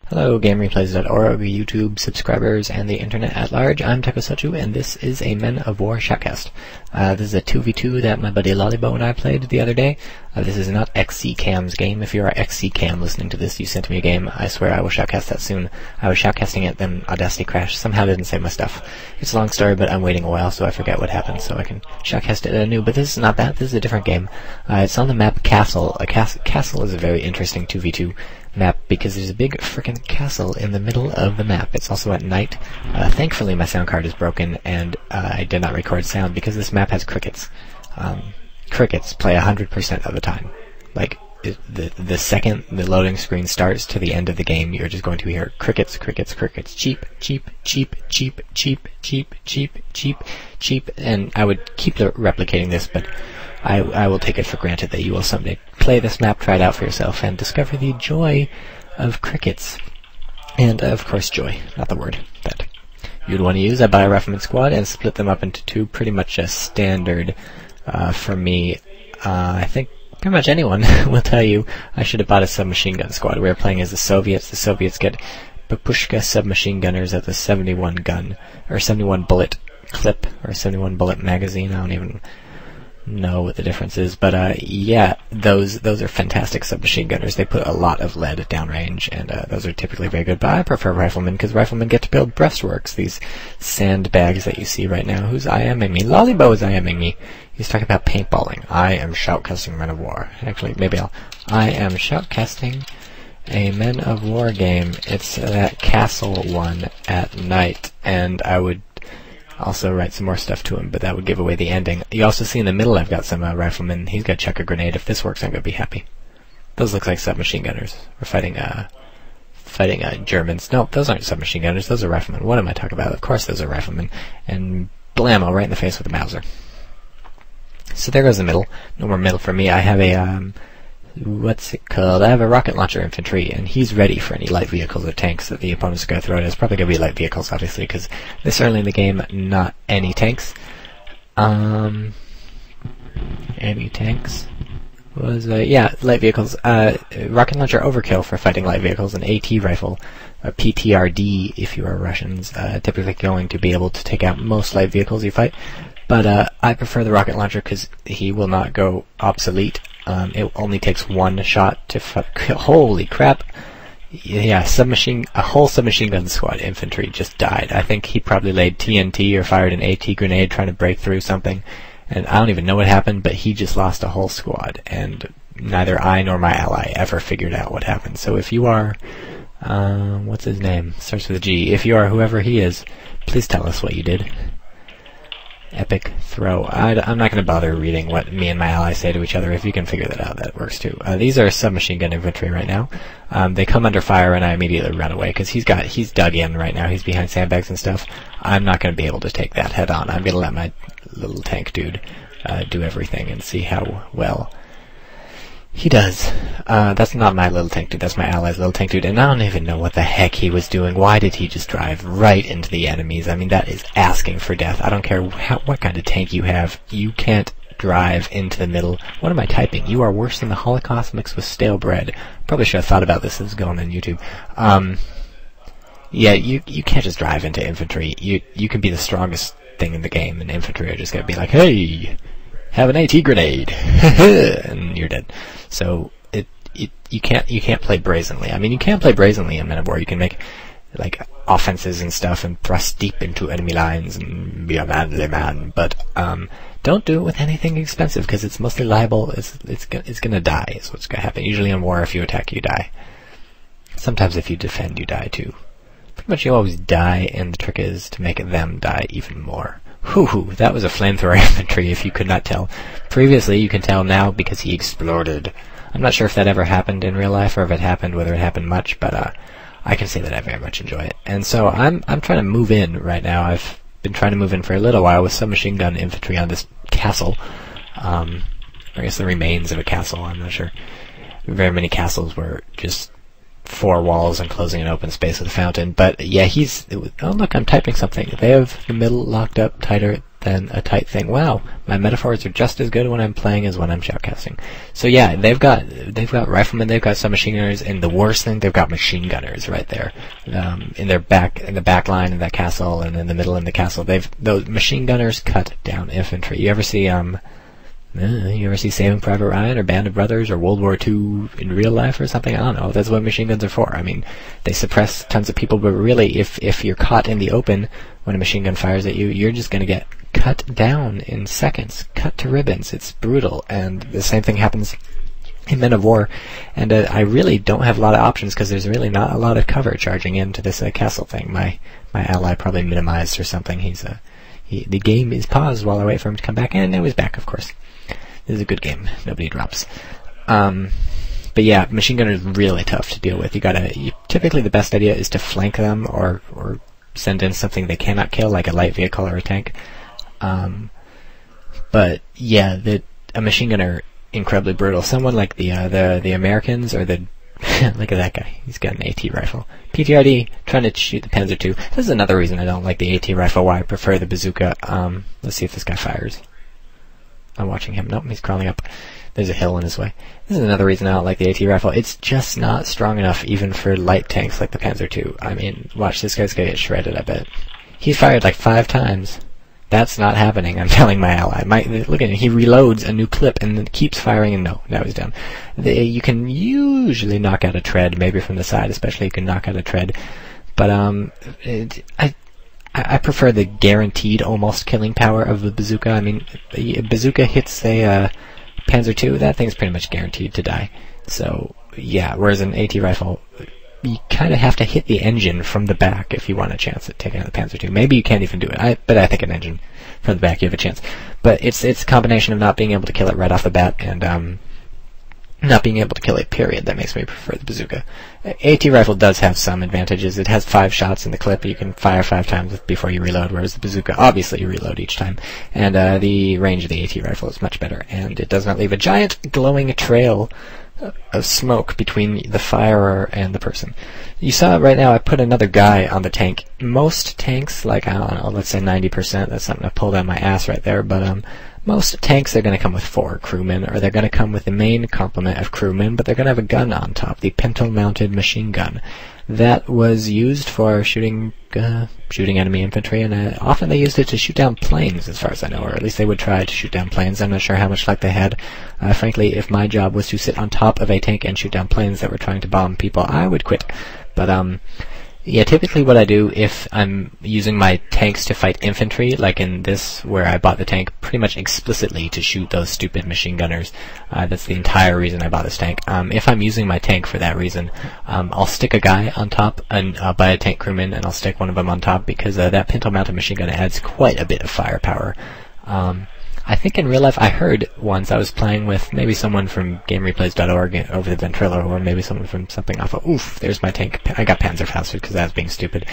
Hello, GameReplays.org, YouTube subscribers, and the internet at large. I'm TychoCelchuuu, and this is a Men of War shoutcast. This is a 2v2 that my buddy Lollybo and I played the other day. This is not XCCam's game. If you are XCCam listening to this, you sent me a game. I swear I will shoutcast that soon. I was shoutcasting it, then Audacity crashed. Somehow didn't save my stuff. It's a long story, but I'm waiting a while, so I forget what happened, so I can shoutcast it anew. But this is not that. This is a different game. It's on the map Castle. Castle is a very interesting 2v2 map because there's a big frickin' castle in the middle of the map. It's also at night. Thankfully my sound card is broken and I did not record sound because this map has crickets. Crickets play 100% of the time. Like, the second the loading screen starts to the end of the game, you're just going to hear crickets, crickets, crickets, cheep, cheep, cheep, cheep, cheep, cheep, cheep, cheep, cheep, and I would keep replicating this, but I will take it for granted that you will someday play this map, try it out for yourself, and discover the joy of crickets. And, of course, joy, not the word that you'd want to use. I buy a Rifleman squad and split them up into two, pretty much a standard for me. I think pretty much anyone will tell you I should have bought a submachine gun squad. We were playing as the Soviets. The Soviets get Bapushka submachine gunners at the 71 gun, or 71 bullet clip, or 71 bullet magazine. I don't even know what the difference is, but yeah, those are fantastic submachine gunners. They put a lot of lead downrange, and those are typically very good. But I prefer riflemen because riflemen get to build breastworks. These sandbags that you see right now. Who's IMing me? Lollybo is IMing me. He's talking about paintballing. I am shoutcasting Men of War. Actually, maybe I am shoutcasting a Men of War game. It's that castle one at night, and I would also write some more stuff to him, but that would give away the ending. You also see in the middle I've got some riflemen. He's got chuck a grenade. If this works, I'm going to be happy. Those look like submachine gunners. We're fighting Germans. No, those aren't submachine gunners. Those are riflemen. What am I talking about? Of course those are riflemen. And blammo, right in the face with a Mauser. So there goes the middle. No more middle for me. I have a, what's it called? I have a rocket launcher infantry, and he's ready for any light vehicles or tanks that the opponent's going to throw at us. Probably going to be light vehicles, obviously, because this early in the game, not any tanks. Any tanks? Yeah, light vehicles. Rocket launcher overkill for fighting light vehicles, an AT rifle, a PTRD if you are Russians, typically going to be able to take out most light vehicles you fight. But I prefer the rocket launcher because he will not go obsolete. It only takes one shot to holy crap. Yeah, a whole submachine gun squad infantry just died. I think he probably laid TNT or fired an AT grenade trying to break through something. And I don't even know what happened, but he just lost a whole squad. And neither I nor my ally ever figured out what happened. So if you are, what's his name? Starts with a G. If you are whoever he is, please tell us what you did. Epic throw. I'm not going to bother reading what me and my allies say to each other. If you can figure that out, that works too. These are submachine gun infantry right now. They come under fire and I immediately run away because he's dug in right now. He's behind sandbags and stuff. I'm not going to be able to take that head on. I'm going to let my little tank dude do everything and see how well he does. That's not my little tank dude, that's my ally's little tank dude, and I don't even know what the heck he was doing. Why did he just drive right into the enemies? I mean, that is asking for death. I don't care what kind of tank you have, you can't drive into the middle. What am I typing? You are worse than the Holocaust mixed with stale bread. Probably should have thought about this as going on YouTube. Yeah, you can't just drive into infantry. You can be the strongest thing in the game, and infantry are just gonna be like, hey, have an AT grenade, and you're dead. So you can't play brazenly. I mean, you can play brazenly in Men of War. You can make like offenses and stuff and thrust deep into enemy lines and be a manly man. But don't do it with anything expensive because it's mostly liable. It's gonna die. Is what's gonna happen. Usually in war, if you attack, you die. Sometimes if you defend, you die too. Pretty much you always die, and the trick is to make them die even more. Whoo, that was a flamethrower infantry, if you could not tell. Previously, you can tell now because he exploded. I'm not sure if that ever happened in real life, or if it happened, whether it happened much, but I can say that I very much enjoy it. And so I'm trying to move in right now. I've been trying to move in for a little while with submachine gun infantry on this castle. I guess the remains of a castle, I'm not sure. Very many castles were just 4 walls enclosing an open space with a fountain. But yeah, oh look, I'm typing something. They have the middle locked up tighter than a tight thing. Wow, my metaphors are just as good when I'm playing as when I'm shoutcasting. So yeah, they've got riflemen, they've got submachine gunners, and the worst thing, they've got machine gunners right there, in the back line in that castle, and in the middle in the castle. Those machine gunners cut down infantry. You ever see Saving Private Ryan or Band of Brothers or World War II in real life or something? I don't know. That's what machine guns are for. I mean, they suppress tons of people, but really, if you're caught in the open when a machine gun fires at you, you're just going to get cut down in seconds, cut to ribbons. It's brutal, and the same thing happens in Men of War. And I really don't have a lot of options because there's really not a lot of cover charging into this castle thing. My ally probably minimized or something. The game is paused while I wait for him to come back, and now he's back, of course. This is a good game. Nobody drops. But yeah, machine gunner is really tough to deal with. Typically the best idea is to flank them or send in something they cannot kill, like a light vehicle or a tank. But yeah, a machine gunner, incredibly brutal. Someone like the Americans or the look at that guy. He's got an AT rifle. PTRD, trying to shoot the Panzer II. This is another reason I don't like the AT rifle, why I prefer the bazooka. Let's see if this guy fires. I'm watching him. Nope, he's crawling up. There's a hill in his way. This is another reason I don't like the AT rifle. It's just not strong enough even for light tanks like the Panzer II. I mean, watch, this guy's gonna get shredded, I bet. He fired like 5 times. That's not happening, I'm telling my ally. Look at him, he reloads a new clip and then keeps firing, and no, now he's down. You can usually knock out a tread, maybe from the side especially, you can knock out a tread. But I prefer the guaranteed almost killing power of the bazooka. I mean, a bazooka hits a Panzer II, that thing's pretty much guaranteed to die. So, yeah, whereas an AT rifle, you kind of have to hit the engine from the back if you want a chance at taking out the Panzer II. Maybe you can't even do it, but I think an engine from the back you have a chance. But it's a combination of not being able to kill it right off the bat and not being able to kill it, period, that makes me prefer the bazooka. AT rifle does have some advantages. It has 5 shots in the clip. You can fire 5 times before you reload, whereas the bazooka, obviously you reload each time. And the range of the AT rifle is much better, and it does not leave a giant glowing trail of smoke between the firer and the person. You saw right now I put another guy on the tank. Most tanks, like, I don't know, let's say 90%, that's something I pulled out of my ass right there, but most tanks are going to come with 4 crewmen, or they're going to come with the main complement of crewmen, but they're going to have a gun on top, the pintle-mounted machine gun. That was used for shooting enemy infantry, and often they used it to shoot down planes, as far as I know, or at least they would try to shoot down planes. I'm not sure how much luck they had. Frankly, if my job was to sit on top of a tank and shoot down planes that were trying to bomb people, I would quit. But yeah, typically what I do if I'm using my tanks to fight infantry, like in this, where I bought the tank pretty much explicitly to shoot those stupid machine gunners, that's the entire reason I bought this tank. If I'm using my tank for that reason, I'll stick a guy on top, and I'll buy a tank crewman, and I'll stick one of them on top, because that pintle-mounted machine gun adds quite a bit of firepower. I think in real life, I heard once I was playing with maybe someone from GameReplays.org over the Ventrilo, or maybe someone from something off of, oof, there's my tank. I got Panzerfaust because I was being stupid.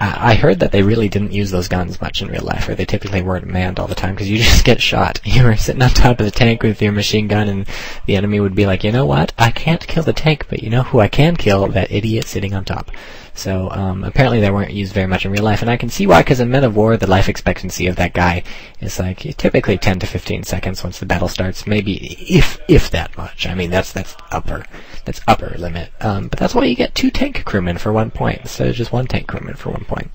I heard that they really didn't use those guns much in real life, or they typically weren't manned all the time, because you just get shot. You were sitting on top of the tank with your machine gun, and the enemy would be like, you know what, I can't kill the tank, but you know who I can kill? That idiot sitting on top. So, apparently they weren't used very much in real life, and I can see why, because in Men of War, the life expectancy of that guy is like, typically 10 to 15 seconds once the battle starts, maybe, if that much. I mean, that's upper limit. But that's why you get 2 tank crewmen for 1 point, instead of just 1 tank crewman for 1 point.